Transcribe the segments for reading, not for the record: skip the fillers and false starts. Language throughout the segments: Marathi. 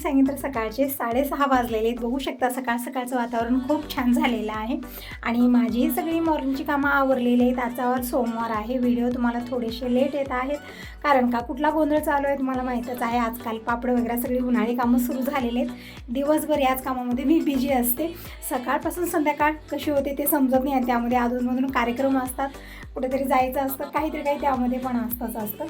सांगितलं तर सकाळचे 6:30 वाजलेले आहेत. बघू शकता सकाळचं वातावरण खूप छान झालेलं आहे आणि माझी सगळी मॉर्निंगची कामं आवरलेली आहेत. आजचा सोमवार आहे. व्हिडिओ तुम्हाला थोडेसे लेट येत आहेत कारण का कुठला गोंधळ चालू आहे तुम्हाला माहीतच आहे. आजकाल पापड वगैरे सगळी उन्हाळी कामं सुरू झालेले आहेत. दिवसभर याच कामामध्ये मी बिझी असते. सकाळपासून संध्याकाळ कशी होते ते समजत नाही. त्यामध्ये अधूनमधून कार्यक्रम असतात, कुठेतरी जायचं असतं, काहीतरी काही त्यामध्ये पण असतं.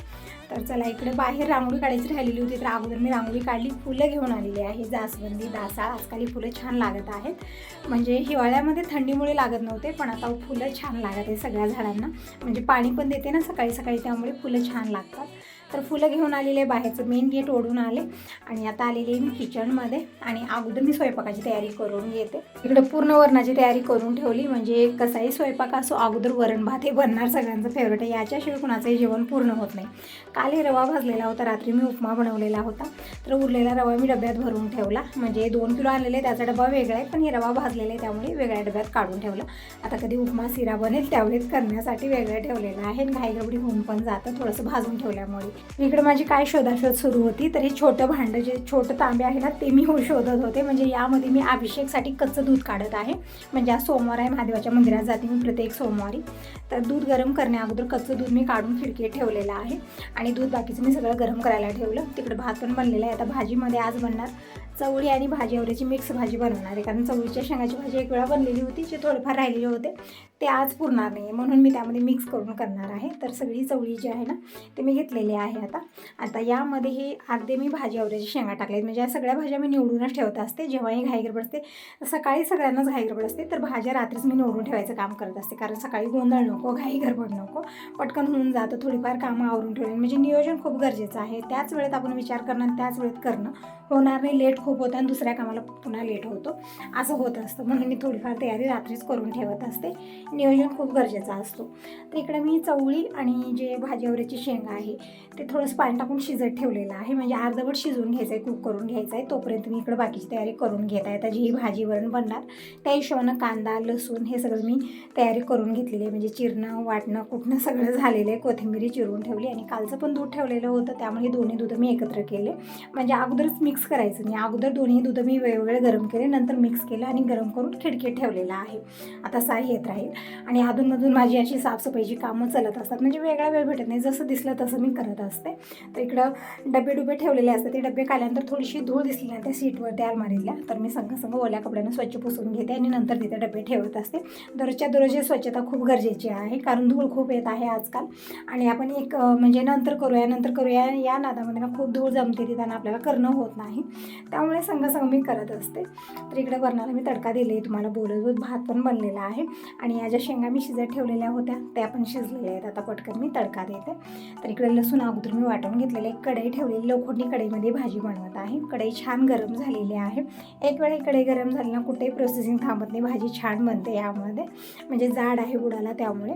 तर चला इकडे बाहेर रांगोळी काढायची राहिलेली होती तर अगोदर मी रांगोळी काढली. फुलं घेऊन आलेली आहे, जास्वंदी, दासाळ. आजकाल ही फुलं छान लागत आहेत. म्हणजे हिवाळ्यामध्ये थंडीमुळे लागत नव्हते पण आता फुलं छान लागत आहे सगळ्या झाडांना. म्हणजे पाणी पण देते ना सकाळी त्यामुळे फुलं छान लागतात. तर फुलं घेऊन आलेले, बाहेरचं मेन गेट ओढून आले आणि आता आलेली मी किचनमध्ये आणि अगोदर मी स्वयंपाकाची तयारी करून घेते. इकडे पूर्ण वरणाची तयारी करून ठेवली. म्हणजे कसाही स्वयंपाक असो अगोदर वरण भात हे बनणार, सगळ्यांचं फेवरेट आहे. याच्याशिवाय कुणाचंही जेवण पूर्ण होत नाही. काल हे रवा भाजलेला होता, रात्री मी उपमा बनवलेला होता तर उरलेला रवा मी डब्यात भरून ठेवला. म्हणजे 2 किलो आणलेले, त्याचा डबा वेगळा आहे पण हे रवा भाजलेला आहे त्यामुळे वेगळ्या डब्यात काढून ठेवला. आता कधी उपमा शिरा बनेल त्यावेळेस करण्यासाठी वेगळं ठेवलेलं आहे. घाईगडबडी होऊन पण जातं थोडंसं भाजून ठेवल्यामुळे. इकडे माझी काय शोधाशोध सुरू होती तर हे छोटं भांडं जे छोटं तांबे आहे ना ते मी शोधत होते. म्हणजे यामध्ये मी अभिषेकसाठी कच्चं दूध काढत आहे. म्हणजे आज सोमवार आहे, महादेवाच्या मंदिरात जाते मी प्रत्येक सोमवारी. तर दूध गरम करण्या अगोदर कच्चं दूध मी काढून खिडकीत ठेवलेलं आहे आणि दूध बाकीचं मी सगळं गरम करायला ठेवलं. तिकडे भात पण बनलेला आहे. आता भाजीमध्ये आज बनणार चवळी आणि भाजी आवऱ्याची मिक्स भाजी बनवणार आहे. कारण चवळीच्या शेंगाची भाजी एक वेळा बनलेली होती, जे थोडेफार राहिलेले होते ते आज पुरणार नाही म्हणून मी त्यामध्ये मिक्स करून करणार आहे. तर सगळी चवळी जी आहे ना ते मी घेतलेली आहे. आता यामध्ये हे अर्धे मी भाजी आवऱ्याची शेंगा टाकलेत. म्हणजे या सगळ्या भाज्या मी निवडूनच ठेवत असते. जेव्हाही घाईगडबड असते, सकाळी सगळ्यांनाच घाईगडबड असते तर भाज्या रात्रीच मी निवडून ठेवायचं काम करत असते. कारण सकाळी गोंधळ नको, घाईगडबड नको, पटकन होऊन जातं. थोडीफार कामं आवरून ठेवली म्हणजे नियोजन खूप गरजेचं आहे. त्याच वेळेत आपण विचार करणं आणि त्याच वेळेत करणं होणार नाही. लेट खूप होतं आणि दुसऱ्या कामाला पुन्हा लेट होतो, असं होत असतं. म्हणून मी थोडीफार तयारी रात्रीच करून ठेवत असते. नियोजन खूप गरजेचं असतो. तर इकडे मी चवळी आणि जे भाजी आवऱ्याची शेंगा आहे ते थोडंसं पाणी टाकून शिजत ठेवलेलं आहे. म्हणजे अर्धवट शिजवून घ्यायचं आहे, कुक करून घ्यायचं आहे. तोपर्यंत मी इकडे बाकीची तयारी करून घेत आहे. आता जी ही भाजी वरण बनणार त्या हिशोबानं कांदा, लसूण हे सगळं मी तयारी करून घेतलेली आहे. म्हणजे चिरणं, वाटणं, कुटणं सगळं झालेलं आहे. कोथिंबीर चिरून ठेवली आणि कालचं पण दूध ठेवलेलं होतं त्यामुळे दोन्ही दूध मी एकत्र केले. म्हणजे अगोदरच मिक्स करायचं नाही, अगोदर दोन्ही दूध मी वेगवेगळे गरम केले, नंतर मिक्स केलं आणि गरम करून खिडकीत ठेवलेलं आहे. आता साय येत राहील आणि अधूनमधून माझी अशी साफसफाईची कामं चालत असतात. म्हणजे वेगळा वेळ भेटत नाही, जसं दिसलं तसं मी करत असते. तर इकडं डबे ठेवलेले असतात. ते डबे काढल्यानंतर थोडीशी धूळ दिसली ना त्या सीटवरती अलमारीतल्या तर मी संग ओल्या कपड्यानं स्वच्छ पुसून घेते आणि नंतर तिथे डबे ठेवत असते. दररोज ही स्वच्छता खूप गरजेची आहे कारण धूळ खूप येत आहे आजकाल आणि आपण एक म्हणजे नंतर करूया या नादामध्ये ना खूप धूळ जमते तिथं आपल्याला करणं होत नाही. त्यामुळे संग मी करत असते. तर इकडे वरणाला मी तडका दिले, तुम्हाला बोलत भात पण बनलेला आहे आणि या ज्या शेंगा मी शिजत ठेवलेल्या होत्या त्या पण शिजलेल्या आहेत. आता पटकन मी तडका देते. तर इकडे लसूण अगोदर मी वाटून घेतलेलं आहे. कढई ठेवलेली, लोखंडी कढईमध्ये भाजी बनवत आहे. कढई छान गरम झालेली आहे. एक वेळा कढई गरम झाली ना कुठेही प्रोसेसिंग थांबत नाही, भाजी छान बनते यामध्ये. म्हणजे जाड आहे बुडाला त्यामुळे.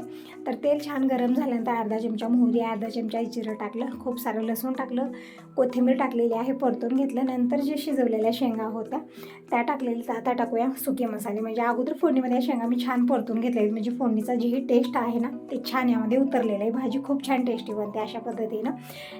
तर तेल छान गरम झाल्यानंतर अर्धा चमचा मोहरी, अर्धा चमचा जिरं टाकलं, खूप सारं लसूण टाकलं, कोथिंबीर टाकलेली आहे, परतून घेतलं. नंतर जे शिजवलेल्या शेंगा होत्या त्या टाकलेल्या. आता टाकूया सुके मसाले. म्हणजे अगोदर फोडणीमध्ये शेंगा मी छान परतून घेतलेली. म्हणजे फोडणीचा जी ही टेस्ट आहे ना ते छान यामध्ये उतरलेलं आहे. भाजी खूप छान टेस्टी बनते अशा पद्धतीनं.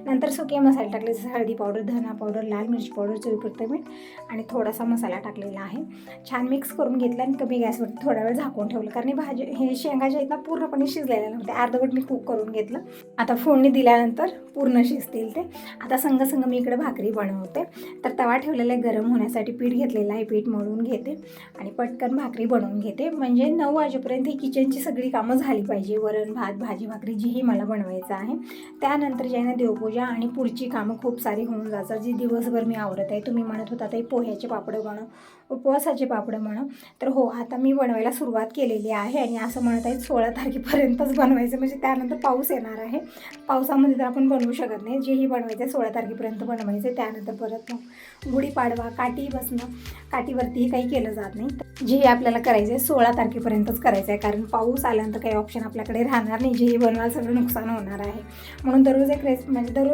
नंतर सुके मसाले टाकले, जसं हळदी पावडर, धना पावडर, लाल मिरची पावडर, चवीपुरतं मीठ आणि थोडासा मसाला टाकलेला आहे. छान मिक्स करून घेतलं आणि कमी गॅसवरती थोडा वेळ झाकून ठेवलं कारण भाजी हे शेंगा ज्या आहेत ना पूर्णपणे शिजलेल्या नव्हत्या. अर्धवट मी कुक करून घेतलं. आता फोडणी दिल्यानंतर पूर्ण शिजतील ते. आता संग मी इकडे भाकरी बनवते. तर तवा ठेवलेला आहे गरम होण्यासाठी, पीठ घेतलेलं आहे, पीठ मळून घेते आणि पटकन भाकरी बनवून घेते. म्हणजे 9 वाजेपर्यंत ही किचनची सगळी कामं झाली पाहिजे. वरण, भात, भाजी, भाकरी जीही मला बनवायचं आहे. त्यानंतर जे आहे ना देवपूजा आणि पुढची कामं खूप सारी होऊन जातात जी दिवसभर मी आवरत आहे. तुम्ही म्हणत होता ते पोह्याचे पापड बनव, उपवासाचे पापड बनव. तर हो, आता मी बनवायला सुरुवात केलेली आहे आणि असं म्हणत आहे 16 तारखेपर्यंतच बनवायचं. म्हणजे त्यानंतर पाऊस येणार आहे. पावसामध्ये तर आपण बनवू शकत नाही. जेही बनवायचं आहे 16 तारखेपर्यंत बनवायचं. त्यानंतर परत मग गुढीपाडवा, काठी बसणं, काठीवरतीही काही केलं जात नाही. जेही आपल्याला करायचं आहे 16 तारखेपर्यंतच करायचं आहे कारण पाऊस आल्यानंतर काही ऑप्शन आपल्याकडे राहणार नाही. जेही बनवायला सगळं नुकसान होणार आहे. म्हणून दररोज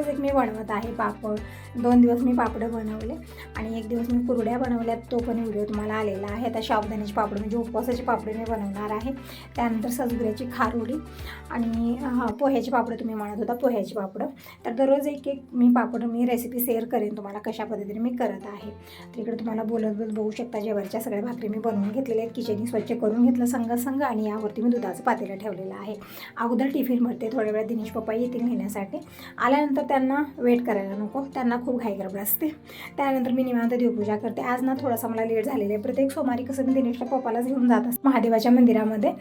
एक मी बनवत आहे पापड. 2 दिवस मी पापडं बनवले आणि 1 दिवस मी कुरड्या बनवल्यात, तो पण व्हिडिओ तुम्हाला आलेला आहे. आता साबुदाण्याचे पापड म्हणजे उपवासाचे पापड मी बनवणार आहे. त्यानंतर सजगुऱ्याची खारोडी आणि पोह्याचे पापड तुम्ही म्हणत होता, पोह्याचे पापड. तर दररोज एक मी रेसिपी शेअर करेन तुम्हाला कशा पद्धतीने मी करत आहे. तर इकडे तुम्हाला बोलत बघू शकता जेवरच्या सगळ्या भाकरी मी बनवून घेतलेल्या आहेत. किचनही स्वच्छ करून घेतलं संघ आणि यावरती मी दुधाचं पातेलं ठेवलेलं आहे. अगोदर टिफिन भरते, थोड्या वेळात दिनेश पप्पा येतील नेण्यासाठी. आल्यानंतर त्यांना वेट करायला नको, त्यांना खूप घाई गडबड असते. त्यानंतर मी निवांत देवपूजा करते. आज ना थोडासा मला लेट झालेला आहे. प्रत्येक सोमवारी कसं मी दिनेशच्या पप्पालाच घेऊन जात असते महादेवाच्या मंदिरामध्ये,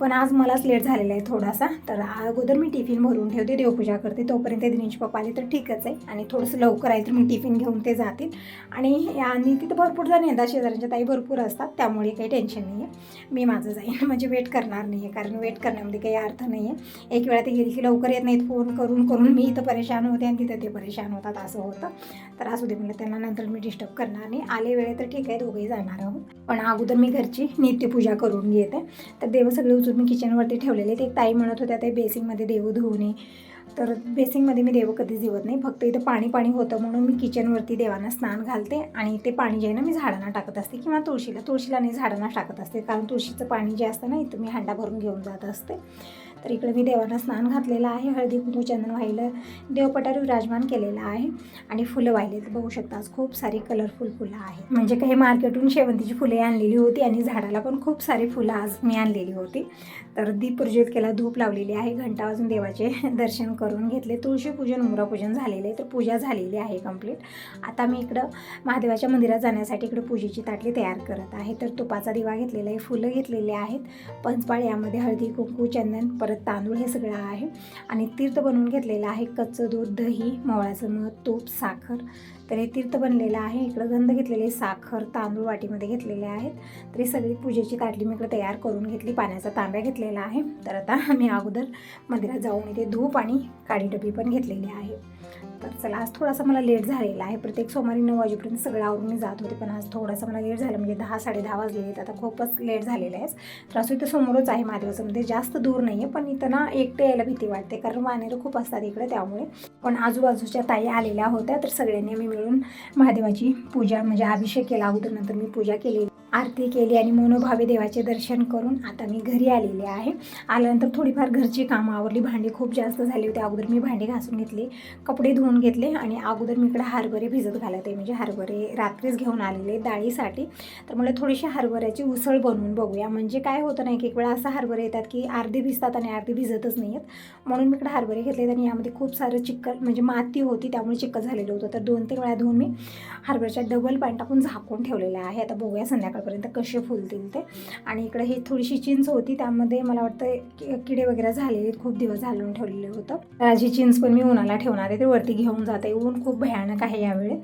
पण आज मलाच लेट झालेला आहे थोडासा. तर अगोदर मी टिफिन भरून ठेवते, देवपूजा करते. तोपर्यंत दिनेश पप्पा आले तर ठीकच आहे, आणि थोडंसं लवकर आहे तर मी टिफिन घेऊन ते जातील. आणि तिथं भरपूर जण येतात, शेजाऱ्यांच्या ताई भरपूर असतात, त्यामुळे काही टेन्शन नाही आहे. मी माझं जाईन, म्हणजे वेट करणार नाही आहे, कारण वेट करण्यामध्ये काही अर्थ नाही आहे. एक वेळा ते गेली की लवकर येत नाहीत, फोन करून मी इथं परेशान होते आणि तिथं ते परेशान होतात, असं होतं. तर असू दे म्हणलं, त्यांना नंतर मी डिस्टर्ब करणार नाही. आले वेळे तर ठीक आहे, दोघंही जाणार आहोत. पण अगोदर मी घरची नित्यपूजा करून घेते. तर देव सगळे उचलून मी किचनवरती ठेवलेले. ते एक ताई म्हणत होत्या ते बेसिंगमध्ये देव धुवू नये, तर बेसिंगमध्ये मी देव कधीच धुवत नाही. फक्त इथं पाणी होतं म्हणून मी किचनवरती देवांना स्नान घालते, आणि ते पाणी जे आहे ना मी झाडांना टाकत असते, किंवा तुळशीला नाही झाडांना टाकत असते, कारण तुळशीचं पाणी जे असतं ना इथं मी हांडा भरून घेऊन जात असते. तर इकडे मी देवांना स्नान घातलेलं आहे. हळदी कुंकू चंदन वाहिलं, देवपटार विराजमान केलेलं आहे, आणि फुलं वाहिले तर बघू शकता. आज खूप सारी कलरफुल फुलं आहेत, म्हणजे काही मार्केटून शेवंतीची फुले आणलेली होती, आणि झाडाला पण खूप सारी फुलं आज मी आणलेली होती. तर दीप प्रज्वलित केला, धूप लावलेली आहे, घंटा वाजून देवाचे दर्शन करून घेतले. तुळशी पूजन उमरापूजन झालेलं आहे, तर पूजा झालेली आहे कंप्लीट. आता मी इकडं महादेवाच्या मंदिरात जाण्यासाठी इकडे पूजेची ताटली तयार करत आहे. तर तुपाचा दिवा घेतलेला आहे, फुलं घेतलेले आहेत, पंचपाळ, यामध्ये हळदी कुंकू चंदन परत तांदूळ हे सगळं आहे, आणि तीर्थ बनवून घेतलेलं आहे. कच्चं दूध, दही, मोळाचं मध, तूप, साखर, तर हे तीर्थ बनलेलं आहे. इकडं गंध घेतलेले, साखर, तांदूळ वाटीमध्ये घेतलेले आहेत. तर ही सगळी पूजेची ताटली मी इकडे तयार करून घेतली. पाण्याचा तांब्या घेतलेला आहे. तर आता मी अगोदर मंदिरात जाऊन इथे धूप आणि काळी डबी पण घेतलेली आहे. तर चला, आज थोडासा मला लेट झालेला आहे. प्रत्येक सोमवारी 9 वाजेपर्यंत सगळं आवरून मी जात होते, पण आज थोडासा मला लेट झाला, म्हणजे 10 साडेदहा वाजले आहेत. आता खूपच लेट झालेलं आहे. तर असं इथं समोरच आहे महादेवाचं मंदिर, जास्त दूर नाही आहे, पण इथं ना एकटे यायला भीती वाटते, कारण वानेरं खूप असतात इकडे, त्यामुळे. पण आजूबाजूच्या ताई आलेल्या होत्या, तर सगळ्यांनी मी मिळून महादेवाची पूजा म्हणजे अभिषेक केला अगोदर, नंतर मी पूजा केली, आरती केली, आणि मनोभावे देवाचे दर्शन करून आता मी घरी आलेले आहे. आल्यानंतर थोडीफार घरची कामं आवरली. भांडी खूप जास्त झाली होती, अगोदर मी भांडी घासून घेतली, कपडे धुवून घेतले, आणि अगोदर मी इकडे हरभरे भिजत घालते, म्हणजे हरभरे रात्रीच घेऊन आलेले डाळीसाठी. तर मला थोडीशी हरभऱ्याची उसळ बनवून बघूया. म्हणजे काय होतं ना, एक वेळा असं हरभरे येतात की अर्धे भिजतात आणि अर्धे भिजतच नाही आहेत, म्हणून मी इकडे हरभरे घेतले, आणि यामध्ये खूप सारं चिक्कल म्हणजे माती होती, त्यामुळे चिक्कल झालेलं होतं. तर 2-3 वेळा धुवून मी हरभऱ्याच्या डबल पाणी टाकून झाकून ठेवलेलं आहे. आता बघूया संध्याकाळपर्यंत कसे फुलतील ते. आणि इकडे ही थोडीशी चिंच होती, त्यामध्ये मला वाटतं किडे वगैरे झालेले, खूप दिवस घालून ठेवलेलं होतं. तर ही चिंच पण मी उन्हाला ठेवणार आहे, ते वरती घेऊन जाते. ऊन खूप भयानक आहे यावेळेत.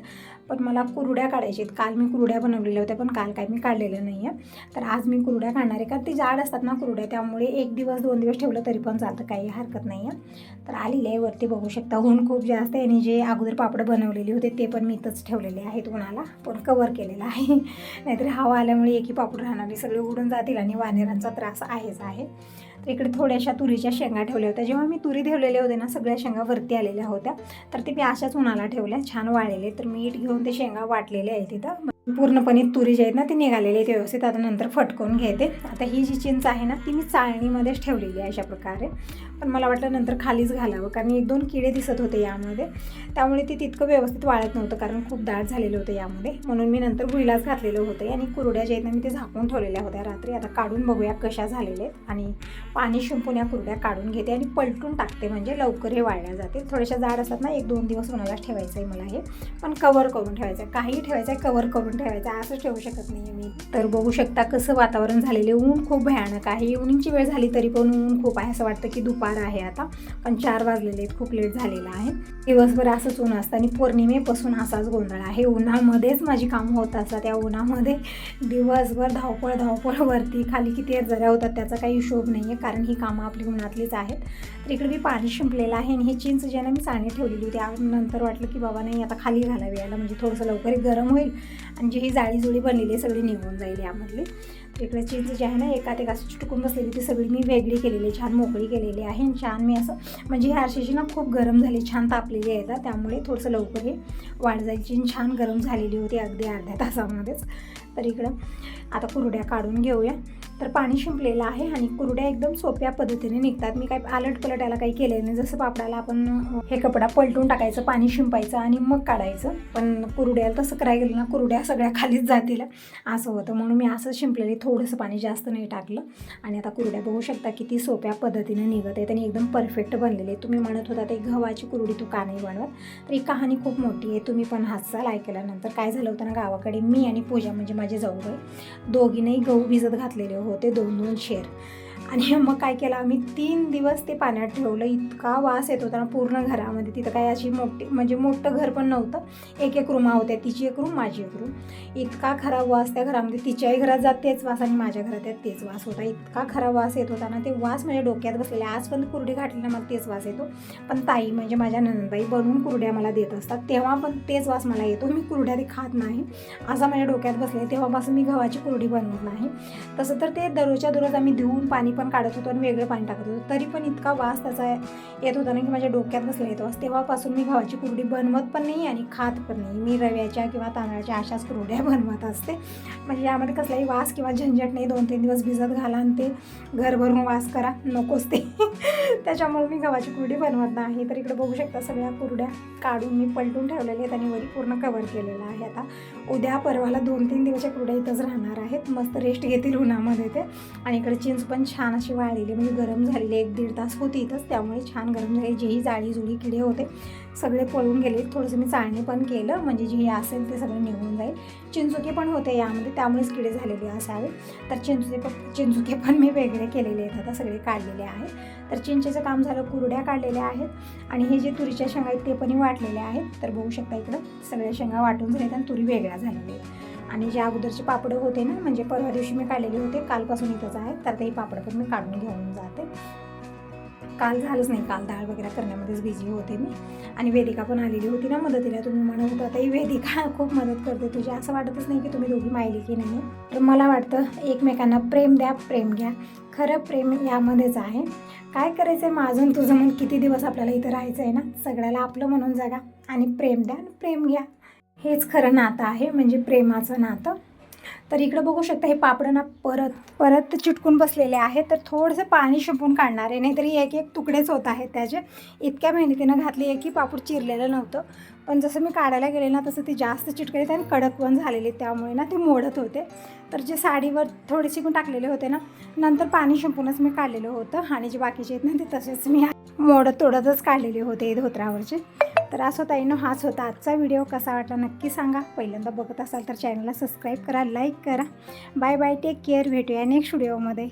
पण मला कुरड्या काढायच्या आहेत. काल मी कुरड्या बनवलेल्या होत्या, पण काल काय मी काढलेलं नाही आहे. तर आज मी कुरड्या काढणार आहे, कारण ते जाड असतात ना कुरड्या, त्यामुळे 1 दिवस 2 दिवस ठेवलं तरी पण चालतं, काही हरकत नाही आहे. तर आलेले आहे वरती, बघू शकता. ऊन खूप जास्त आहे, आणि जे अगोदर पापड बनवलेले होते ते पण मी इथंच ठेवलेले आहेत उन्हाला, पण कवर केलेलं आहे. नाहीतरी हवा आल्यामुळे एकही पापड राहणारे सगळे उडून जातील, आणि वानेरांचा त्रास आहेच आहे. तर इकडे थोड्याशा तुरीच्या शेंगा ठेवल्या होत्या. जेव्हा मी तुरी ठेवलेल्या होत्या ना, सगळ्या शेंगा वरती आलेल्या होत्या, तर ते मी अशाच उन्हाला ठेवल्या, छान वाळलेले. तर मीठ घेऊन ते शेंगा वाटलेले आहेत तिथं, पूर्णपणे तुरी जे आहेत ना ते निघालेले आहेत व्यवस्थित. आता नंतर फटकून घेते. आता ही जी चिंच आहे ना ती मी चाळणीमध्येच ठेवलेली आहे अशा प्रकारे, पण मला वाटलं नंतर खालीच घालावं, कारण 1-2 किडे दिसत होते यामध्ये, त्यामुळे ते तितकं व्यवस्थित वाळत नव्हतं, कारण खूप दाट झालेलं होतं यामध्ये, म्हणून मी नंतर भुईलाच घातलेलं होतं. आणि कुरड्या ज्या आहेत ना मी ते झाकून ठेवलेल्या होत्या रात्री. आता काढून बघूया कशा झालेल्या आहेत, आणि पाणी शिंपून या कुरड्या काढून घेते आणि पलटून टाकते, म्हणजे लवकर हे वाळल्या जातील. थोड्याशा जाड असतात ना, 1-2 दिवस उन्हालाच ठेवायचं आहे मला हे, पण कवर करून ठेवायचं आहे, काही ठेवायचं आहे कवर करून ठेवायचं, असं ठेवू शकत नाही मी. तर बघू शकता कसं वातावरण झालेले, ऊन खूप भयानक आहे. इव्हनिंगची वेळ झाली तरी पण ऊन खूप आहे, असं वाटतं की दुपार आहे आता, पण 4 वाजलेले आहेत, खूप लेट झालेला आहे. दिवसभर असंच ऊन असतं, आणि पौर्णिमेपासून असाच गोंधळ आहे. उन्हामध्येच माझी कामं होत असतात, त्या उन्हामध्ये दिवसभर धावपळ वरती खाली किती जरा होतात त्याचा काही हिशोब नाही आहे, कारण ही कामं आपली उन्हातलीच आहेत. तर इकडे मी पाणी शिंपलेलं आहे, आणि ही चिंच ज्यानं मी चाळणी ठेवलेली होती, नंतर वाटलं की बाबा नाही आता खाली घालावी याला, म्हणजे थोडंसं लवकर गरम होईल, आणि जी ही जाळी बनलेली सगळी निघून जाईल यामधली. इकडे चिंच जी आहे ना एकात एक असं चिटकून बसलेली, ती सगळी मी वेगळी केलेली, छान मोकळी केलेली आहे. आणि छान मी असं म्हणजे ही आरशीची ना खूप गरम झाली, छान तापलेली आहे, त्यामुळे थोडंसं लवकर हे वाढ जायची, छान गरम झालेली होती अगदी अर्ध्या तासामध्येच. तर इकडं आता कुरड्या काढून घेऊया. तर पाणी शिंपलेलं आहे आणि कुरड्या एकदम सोप्या पद्धतीने निघतात. मी काही आलट पलट याला काही केलं नाही. जसं पापडाला आपण हे कपडा पलटून टाकायचं, पाणी शिंपायचं आणि मग काढायचं, पण कुरड्याला तसं करायला गेलं ना कुरड्या सगळ्या खालीच जातील असं होतं. म्हणून मी असं शिंपलेले, थोडंसं पाणी जास्त नाही टाकलं. आणि आता कुरड्या बघू शकता किती सोप्या पद्धतीने निघत आहेत आणि एकदम परफेक्ट बनलेले. तुम्ही म्हणत होता ते गव्हाची कुरडी तू का नाही बनवत, तर ही कहाणी खूप मोठी आहे. तुम्ही पण हसाल ऐकल्यानंतर. काय झालं होतं ना, गावाकडे मी आणि पूजा म्हणजे माझे जाऊबाई दोघींनाही गहू भिजत घातलेले होते, 2-2 शेर. आणि मग काय केलं आम्ही, 3 दिवस ते पाण्यात ठेवलं. इतका वास येत होता ना पूर्ण घरामध्ये. तिथं काय अशी मोठी म्हणजे मोठं घर पण नव्हतं, एक एक रूम होत्या, तिची एक रूम माझी एक रूम. इतका खराब वास त्या घरामध्ये. तिच्याही घरात जात तेच वास आणि माझ्या घरात तेच वास होता. इतका खराब वास येत होता ना, ते वास माझ्या डोक्यात बसलेला. आज पण कुरडी घातली ना मला तेच वास येतो. पण ताई म्हणजे माझ्या ननंदबाई बनवून कुरड्या मला देत असतात, तेव्हा पण तेच वास मला येतो. मी कुरड्या ते खात नाही असं माझ्या डोक्यात बसले. तेव्हापासून मी गव्हाची कुरडी बनवत नाही. तसं तर ते दररोजच्या दररोज आम्ही धुवून पाणी पण काढत होतो आणि वेगळं पाणी टाकत होतो, तरी पण इतका वास त्याचा येत होता ना की माझ्या डोक्यात बसला येतो वास. तेव्हापासून मी गव्हाची कुरडी बनवत पण नाही आणि खात पण नाही. मी रव्याच्या किंवा तांदळाच्या अशाच कुरड्या बनवत असते. म्हणजे यामध्ये कसलाही वास किंवा झंझट नाही. 2-3 दिवस भिजत घाला आणि ते घर भरून वास करा, नकोच ते. त्याच्यामुळे मी गव्हाची कुरडी बनवत नाही. तर इकडे बघू शकता सगळ्या कुरड्या काढून मी पलटून ठेवलेल्या आहेत आणि वरी पूर्ण कवर केलेलं आहे. आता उद्या परवाला 2-3 दिवसाच्या कुरड्या इथंच राहणार आहेत. मस्त रेस्ट घेतील उन्हामध्ये ते. आणि इकडे चिंच पण छान अशी वाळलेली म्हणजे गरम झालेली, 1-1.5 तास होती इथंच, त्यामुळे छान गरम झाली. जेही जाळी जुळी किडे होते सगळे पळून गेले. थोडंसं मी चाळणी पण केलं म्हणजे जे असेल ते सगळं निघून जाईल. चिंचुके पण होते यामध्ये, त्यामुळेच किडे झालेले असावे. तर चिंचुके पण मी वेगळे केलेले आहेत, आता सगळे काढलेले आहेत. तर चिंचेचं काम झालं, कुरड्या काढलेल्या आहेत आणि हे जे तुरीच्या शेंगा आहेत ते पण वाटलेले आहेत. तर बघू शकता इकडं सगळ्या शेंगा वाटून झाल्यात आणि तुरी वेगळ्या झालेल्या आहेत. आणि जे अगोदरचे पापडं होते ना, म्हणजे परवा दिवशी मी काढलेले होते, कालपासून इथंच आहेत. तर ते पापडं पण मी काढून घेऊन जाते. काल झालंच नाही, काल डाळ वगैरे करण्यामध्येच बिझी होते मी. आणि वेदिका पण आलेली होती ना मदतीला. तुम्ही म्हणत होता ताई वेदिका खूप मदत करते तुझी, असं वाटतच नाही की तुम्ही दोघी मायली की नाही. तर मला वाटतं एकमेकांना प्रेम द्या, प्रेम घ्या. खरं प्रेम यामध्येच आहे. काय करायचं आहे, माझं तुझं म्हणून किती दिवस आपल्याला इथं राहायचं आहे ना. सगळ्याला आपलं म्हणून जगा आणि प्रेम द्या आणि प्रेम घ्या. हेच खरं नातं आहे, म्हणजे प्रेमाचं नातं. तर इकडं बघू शकता हे पापड ना परत चिटकून बसलेले आहेत. तर थोडंसं पाणी शिंपून काढणार आहे, नाहीतरी एक तुकडेच होत आहेत त्याचे. इतक्या मेहनतीनं घातली आहे की पापड चिरलेलं नव्हतं, पण जसं मी काढायला गेले ना तसं ते जास्त चिटकले आणि कडक पण झालेले, त्यामुळे ना ते मोडत होते. तर जे साडीवर थोडे शिकून टाकलेले होते ना, नंतर पाणी शिंपूनच मी काढलेलं होतं आणि जे बाकीचे आहेत ना ते तसेच मी मोडत तोडतच काढलेले होते धोत्रावरचे. तर असं ताईनं हाच होता आजचा व्हिडिओ. कसा वाटला नक्की सांगा. पहिल्यांदा बघत असाल तर चॅनलला सबस्क्राईब करा, लाईक करा. Bye bye, take care. भेटूया नेक्स्ट व्हिडिओमध्ये.